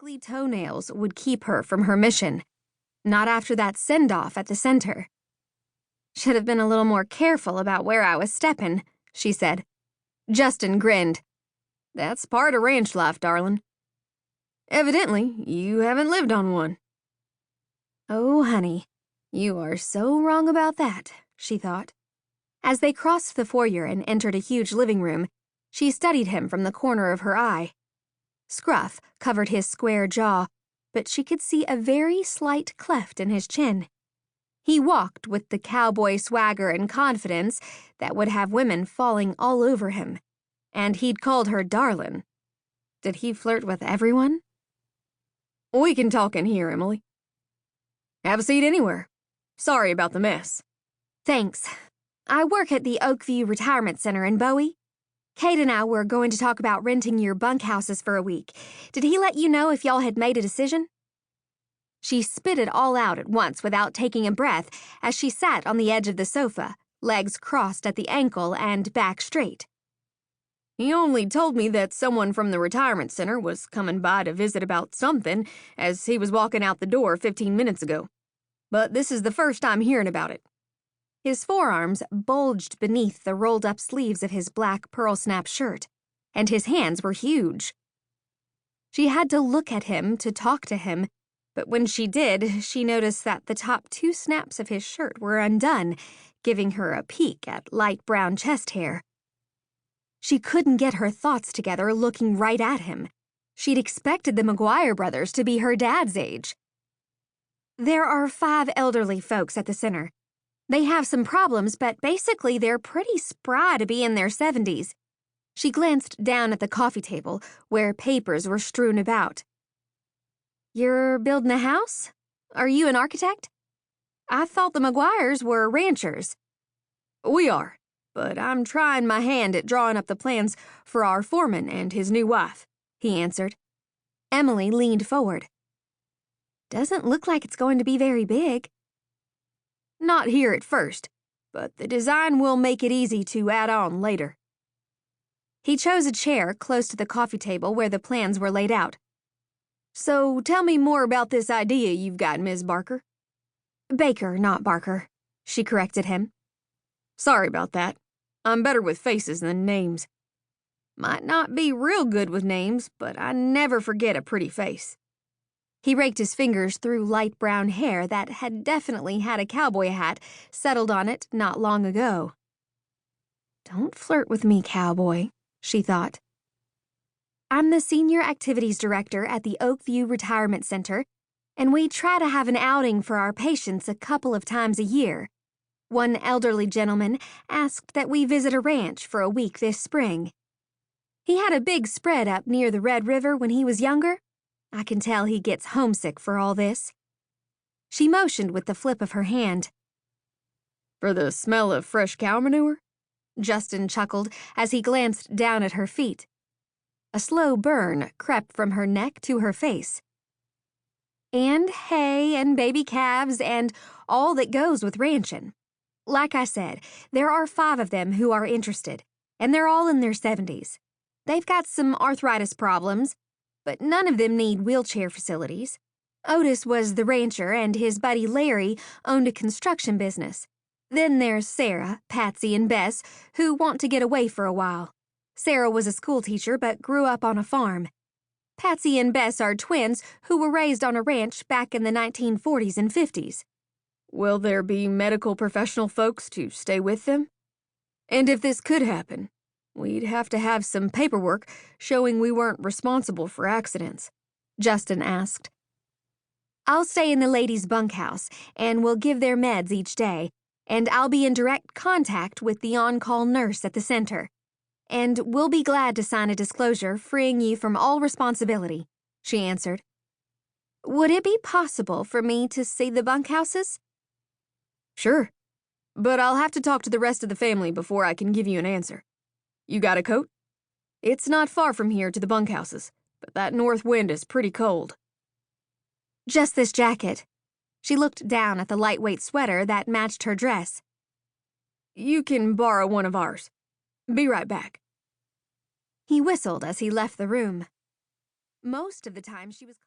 wrinkly toenails would keep her from her mission. Not after that send-off at the center. "Should have been a little more careful about where I was steppin'," she said. Justin grinned. "That's part of ranch life, darlin'. Evidently, you haven't lived on one." "Oh, honey, you are so wrong about that," she thought. As they crossed the foyer and entered a huge living room, she studied him from the corner of her eye. Scruff covered his square jaw, but she could see a very slight cleft in his chin. He walked with the cowboy swagger and confidence that would have women falling all over him, and he'd called her darlin'. Did he flirt with everyone? "We can talk in here, Emily. Have a seat anywhere. Sorry about the mess." "Thanks. I work at the Oakview Retirement Center in Bowie. Kate and I were going to talk about renting your bunkhouses for a week. Did he let you know if y'all had made a decision?" She spit it all out at once without taking a breath as she sat on the edge of the sofa, legs crossed at the ankle and back straight. "He only told me that someone from the retirement center was coming by to visit about something as he was walking out the door 15 minutes ago. But this is the first I'm hearing about it." His forearms bulged beneath the rolled-up sleeves of his black pearl-snap shirt, and his hands were huge. She had to look at him to talk to him, but when she did, she noticed that the top 2 snaps of his shirt were undone, giving her a peek at light brown chest hair. She couldn't get her thoughts together looking right at him. She'd expected the McGuire brothers to be her dad's age. "There are 5 elderly folks at the center. They have some problems, but basically they're pretty spry to be in their 70s. She glanced down at the coffee table, where papers were strewn about. "You're building a house? Are you an architect? I thought the McGuires were ranchers." "We are, but I'm trying my hand at drawing up the plans for our foreman and his new wife," he answered. Emily leaned forward. "Doesn't look like it's going to be very big." "Not here at first, but the design will make it easy to add on later." He chose a chair close to the coffee table where the plans were laid out. "So tell me more about this idea you've got, Ms. Barker." "Baker, not Barker," she corrected him. "Sorry about that. I'm better with faces than names. Might not be real good with names, but I never forget a pretty face." He raked his fingers through light brown hair that had definitely had a cowboy hat settled on it not long ago. "Don't flirt with me, cowboy," she thought. "I'm the Senior Activities Director at the Oakview Retirement Center, and we try to have an outing for our patients a couple of times a year. One elderly gentleman asked that we visit a ranch for a week this spring. He had a big spread up near the Red River when he was younger. I can tell he gets homesick for all this." She motioned with the flip of her hand. "For the smell of fresh cow manure?" Justin chuckled as he glanced down at her feet. A slow burn crept from her neck to her face. "And hay and baby calves and all that goes with ranchin'. Like I said, there are 5 of them who are interested, and they're all in their 70s. They've got some arthritis problems, but none of them need wheelchair facilities. Otis was the rancher, and his buddy Larry owned a construction business. Then there's Sarah, Patsy, and Bess, who want to get away for a while. Sarah was a schoolteacher but grew up on a farm. Patsy and Bess are twins who were raised on a ranch back in the 1940s and 50s. Will there be medical professional folks to stay with them? And if this could happen, we'd have to have some paperwork showing we weren't responsible for accidents," Justin asked. "I'll stay in the ladies' bunkhouse, and we'll give their meds each day, and I'll be in direct contact with the on-call nurse at the center. And we'll be glad to sign a disclosure freeing you from all responsibility," she answered. "Would it be possible for me to see the bunkhouses?" "Sure, but I'll have to talk to the rest of the family before I can give you an answer. You got a coat? It's not far from here to the bunkhouses, but that north wind is pretty cold." "Just this jacket." She looked down at the lightweight sweater that matched her dress. "You can borrow one of ours. Be right back." He whistled as he left the room. Most of the time she was